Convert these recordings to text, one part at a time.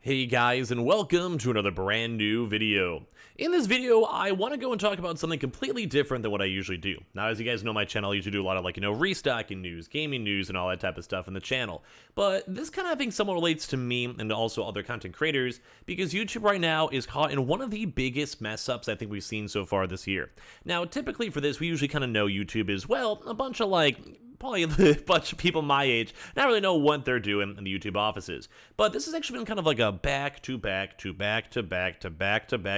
Hey guys, and welcome to another brand new video. In this video, I want to go and talk about something completely different than what I usually do. Now, as you guys know, my channel, I usually do a lot of restocking news, gaming news, and all that type of stuff in the channel. But this kind of, I think, somewhat relates to me and also other content creators, because YouTube right now is caught in one of the biggest mess-ups I think we've seen so far this year. Now, typically for this, we usually kind of know YouTube is, well, a bunch of probably a bunch of people my age not really know what they're doing in the YouTube offices. But this has actually been kind of like a back-to-back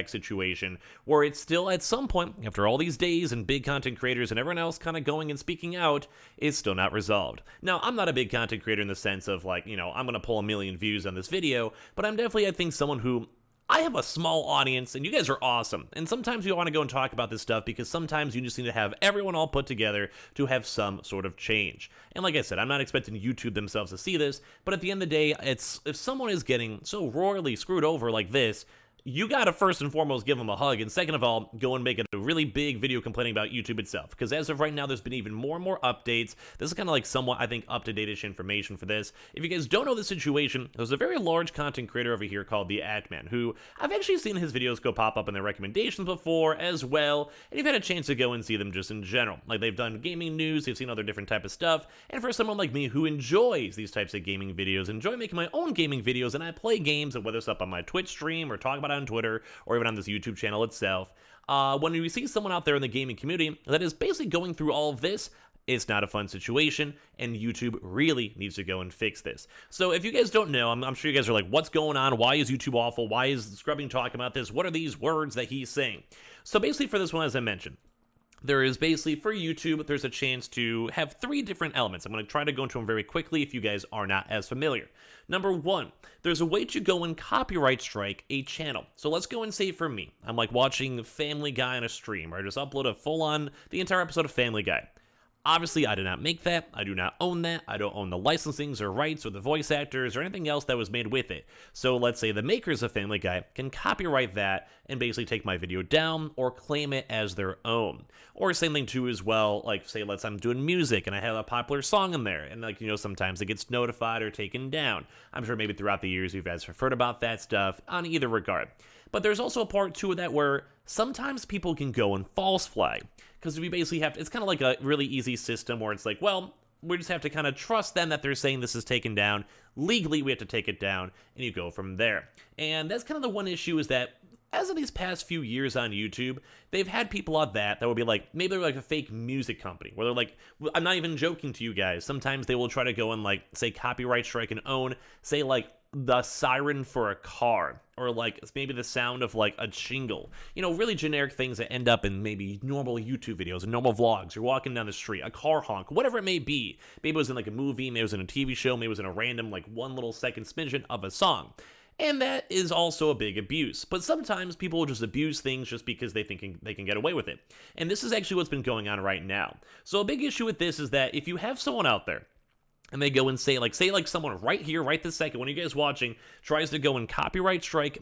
situation where it's still at some point, after all these days and big content creators and everyone else kind of going and speaking out, is still not resolved. Now, I'm not a big content creator in the sense of I'm going to pull a million views on this video, but I'm definitely, I think, someone who I have a small audience, and you guys are awesome. And sometimes we want to go and talk about this stuff because sometimes you just need to have everyone all put together to have some sort of change. And like I said, I'm not expecting YouTube themselves to see this, but at the end of the day, if someone is getting so royally screwed over like this, you gotta first and foremost give them a hug, and second of all, go and make it a really big video complaining about YouTube itself, because as of right now, there's been even more and more updates. This is kind of like somewhat, I think, up-to-date-ish information for this. If you guys don't know the situation, there's a very large content creator over here called the Attman, who I've actually seen his videos go pop up in their recommendations before as well, and you've had a chance to go and see them just in general. Like, they've done gaming news, they've seen other different type of stuff, and for someone like me who enjoys these types of gaming videos, enjoy making my own gaming videos, and I play games, and whether it's up on my Twitch stream or talk about it on Twitter, or even on this YouTube channel itself, when we see someone out there in the gaming community that is basically going through all of this, it's not a fun situation, and YouTube really needs to go and fix this. So if you guys don't know, I'm sure you guys are like, what's going on? Why is YouTube awful? Why is Scrubbing talking about this? What are these words that he's saying? So basically for this one, as I mentioned, there is basically, for YouTube, there's a chance to have three different elements. I'm going to try to go into them very quickly if you guys are not as familiar. Number one, there's a way to go and copyright strike a channel. So let's go and say for me, I'm like watching Family Guy on a stream, or I just upload a full-on, the entire episode of Family Guy. Obviously, I did not make that, I do not own that, I don't own the licensings or rights or the voice actors or anything else that was made with it. So let's say the makers of Family Guy can copyright that and basically take my video down or claim it as their own. Or same thing too as well, like say I'm doing music and I have a popular song in there, and sometimes it gets notified or taken down. I'm sure maybe throughout the years you guys have heard about that stuff on either regard. But there's also a part two of that where sometimes people can go and false flag. Because we basically have to, it's kind of like a really easy system where it's like, well, we just have to kind of trust them that they're saying this is taken down. Legally, we have to take it down, and you go from there. And that's kind of the one issue, is that as of these past few years on YouTube, they've had people on that would be like, maybe they're like a fake music company, where they're like, I'm not even joking to you guys, sometimes they will try to go and say copyright strike and own, say the siren for a car, or maybe the sound of a jingle, really generic things that end up in maybe normal YouTube videos and normal vlogs. You're walking down the street, a car honk, whatever it may be. Maybe it was in a movie, maybe it was in a TV show, maybe it was in a random 1 little second smidgen of a song. And that is also a big abuse. But sometimes people will just abuse things just because they think they can get away with it. And this is actually what's been going on right now. So a big issue with this is that if you have someone out there and they go and say someone right here, right this second, when you guys watching, tries to go and copyright strike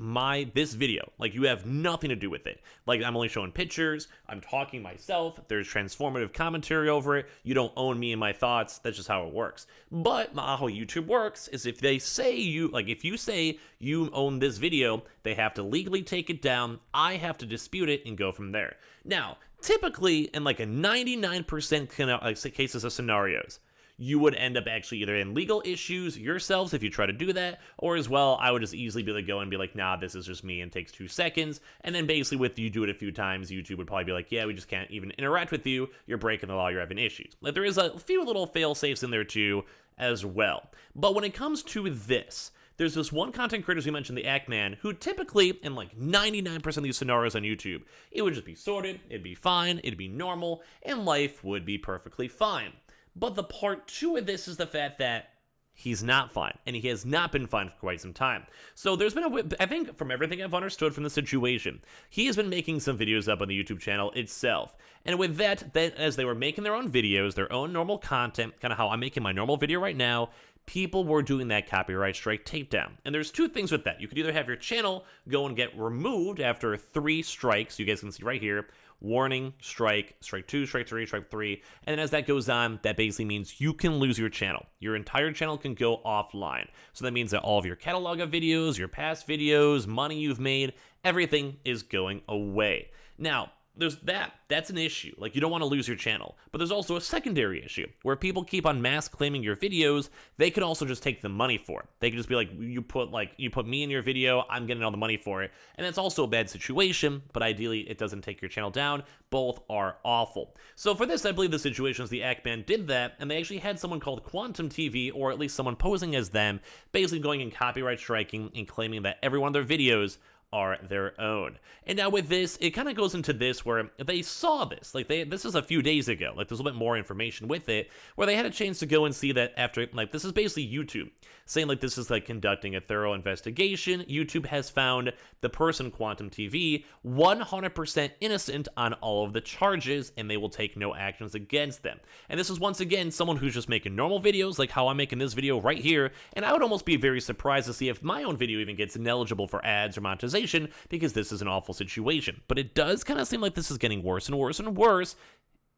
this video. You have nothing to do with it. I'm only showing pictures, I'm talking myself, there's transformative commentary over it, you don't own me and my thoughts, that's just how it works. But how YouTube works is if they say if you say you own this video, they have to legally take it down, I have to dispute it and go from there. Now, typically, in a 99% cases of scenarios, you would end up actually either in legal issues yourselves if you try to do that, or as well, I would just easily be able to go and be like, nah, this is just me, and takes 2 seconds. And then basically with you do it a few times, YouTube would probably be like, yeah, we just can't even interact with you. You're breaking the law, you're having issues. There is a few little fail safes in there too as well. But when it comes to this, there's this one content creator, as we mentioned, the Attman, who typically, in 99% of these scenarios on YouTube, it would just be sorted, it'd be fine, it'd be normal, and life would be perfectly fine. But the part two of this is the fact that he's not fine, and he has not been fine for quite some time. So there's been I think from everything I've understood from the situation, he has been making some videos up on the YouTube channel itself. And with that, as they were making their own videos, their own normal content, kind of how I'm making my normal video right now, people were doing that copyright strike takedown. And there's two things with that. You could either have your channel go and get removed after 3 strikes. You guys can see right here. Warning, strike 2, strike 3, strike 3. And then as that goes on, that basically means you can lose your channel. Your entire channel can go offline. So that means that all of your catalog of videos, your past videos, money you've made, everything is going away. Now, there's that's an issue. Like, you don't want to lose your channel. But there's also a secondary issue where people keep on mass claiming your videos. They could also just take the money for it. They could just be like, you put me in your video, I'm getting all the money for it. And that's also a bad situation, but ideally it doesn't take your channel down. Both are awful. So for this, I believe the situation is the Ackman did that, and they actually had someone called Quantum TV, or at least someone posing as them, basically going and copyright striking and claiming that every one of their videos are their own. And now with this, it kind of goes into this where they saw this. Like, this is a few days ago. Like, there's a little bit more information with it, where they had a chance to go and see that after, like, this is basically YouTube saying, like, this is, like, conducting a thorough investigation. YouTube has found the person, Quantum TV, 100% innocent on all of the charges, and they will take no actions against them. And this is, once again, someone who's just making normal videos, like how I'm making this video right here, and I would almost be very surprised to see if my own video even gets ineligible for ads or monetization, because this is an awful situation. But it does kind of seem like this is getting worse and worse and worse,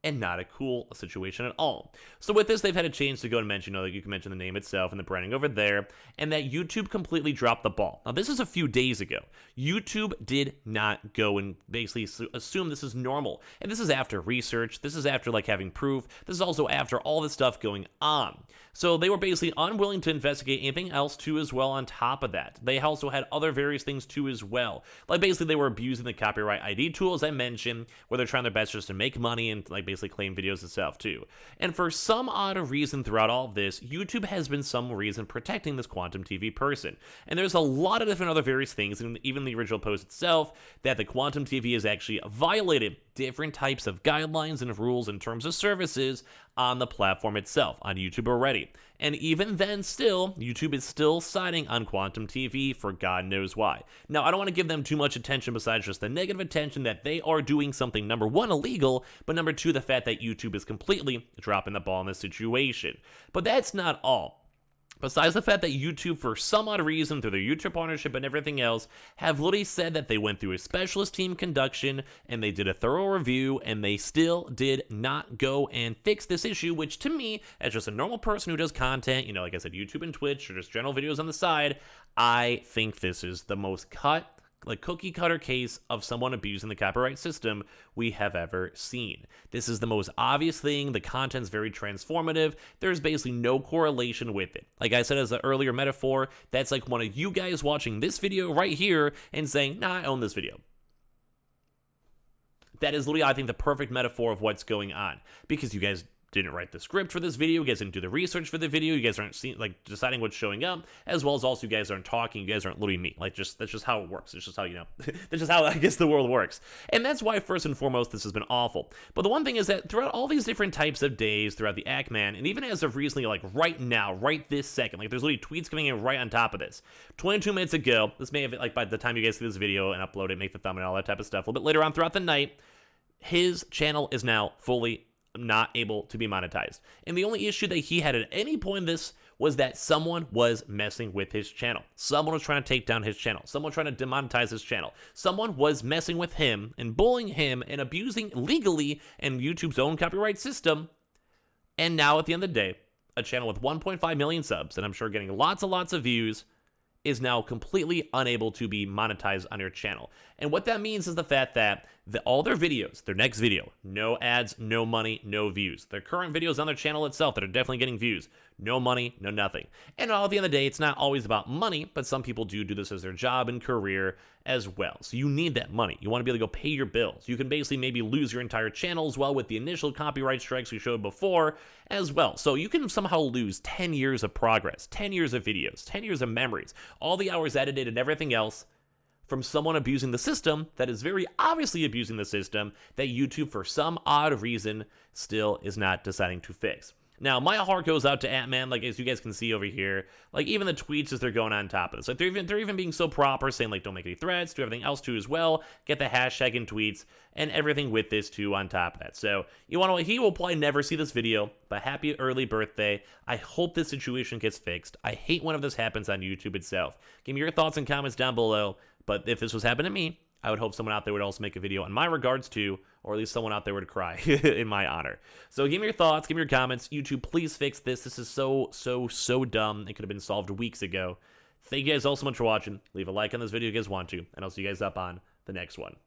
and not a cool situation at all. So with this, they've had a chance to go and mention, like, you can mention the name itself and the branding over there, and that YouTube completely dropped the ball. Now, this is a few days ago. YouTube did not go and basically assume this is normal. And this is after research. This is after, like, having proof. This is also after all this stuff going on. So they were basically unwilling to investigate anything else too as well on top of that. They also had other various things too as well. Like, basically they were abusing the copyright ID tool, as I mentioned, where they're trying their best just to make money and, like, basically claim videos itself too. And for some odd reason throughout all of this, YouTube has been some reason protecting this Quantum TV person. And there's a lot of different other various things, and even the original post itself, that the Quantum TV has actually violated different types of guidelines and rules and terms of services on the platform itself, on YouTube already. And even then still, YouTube is still siding on Quantum TV for God knows why. Now, I don't want to give them too much attention besides just the negative attention that they are doing something, number one, illegal, but number two, the fact that YouTube is completely dropping the ball in this situation. But that's not all. Besides the fact that YouTube, for some odd reason, through their YouTube partnership and everything else, have literally said that they went through a specialist team conduction and they did a thorough review, and they still did not go and fix this issue, which to me, as just a normal person who does content, you know, like I said, YouTube and Twitch, or just general videos on the side, I think this is the most cookie cutter case of someone abusing the copyright system we have ever seen. This is the most obvious thing. The content's very transformative. There's basically no correlation with it. Like I said as an earlier metaphor, that's like one of you guys watching this video right here and saying, nah, I own this video. That is literally, I think, the perfect metaphor of what's going on, because you guys didn't write the script for this video, you guys didn't do the research for the video, you guys aren't deciding what's showing up, as well as also you guys aren't talking, you guys aren't literally me. Like, that's just how it works. It's just how, you know, that's just how, I guess, the world works. And that's why, first and foremost, this has been awful. But the one thing is that throughout all these different types of days, throughout the Ackman, and even as of recently, like right now, right this second, like there's literally tweets coming in right on top of this. 22 minutes ago, this may have, like, by the time you guys see this video and upload it, make the thumbnail, all that type of stuff, a little bit later on throughout the night, his channel is now fully not able to be monetized. And the only issue that he had at any point in this was that someone was messing with his channel. Someone was trying to take down his channel. Someone trying to demonetize his channel. Someone was messing with him and bullying him and abusing legally and YouTube's own copyright system. And now at the end of the day, a channel with 1.5 million subs, and I'm sure getting lots and lots of views, is now completely unable to be monetized on your channel. And what that means is the fact that all their videos, their next video, no ads, no money, no views. Their current videos on their channel itself that are definitely getting views, no money, no nothing. And at the end of the day, it's not always about money, but some people do this as their job and career as well. So you need that money. You want to be able to go pay your bills. You can basically maybe lose your entire channel as well with the initial copyright strikes we showed before as well. So you can somehow lose 10 years of progress, 10 years of videos, 10 years of memories, all the hours edited and everything else, from someone abusing the system that is very obviously abusing the system that YouTube, for some odd reason, still is not deciding to fix. Now, my heart goes out to Ant-Man, like, as you guys can see over here. Like, even the tweets as they're going on top of this. Like, they're even being so proper, saying, like, don't make any threats, do everything else too as well, get the hashtag in tweets, and everything with this too on top of that. So, you want to, he will probably never see this video, but happy early birthday. I hope this situation gets fixed. I hate whenever this happens on YouTube itself. Give me your thoughts and comments down below, but if this was happening to me, I would hope someone out there would also make a video in my regards too, or at least someone out there would cry in my honor. So give me your thoughts, give me your comments. YouTube, please fix this. This is so dumb. It could have been solved weeks ago. Thank you guys all so much for watching. Leave a like on this video if you guys want to, and I'll see you guys up on the next one.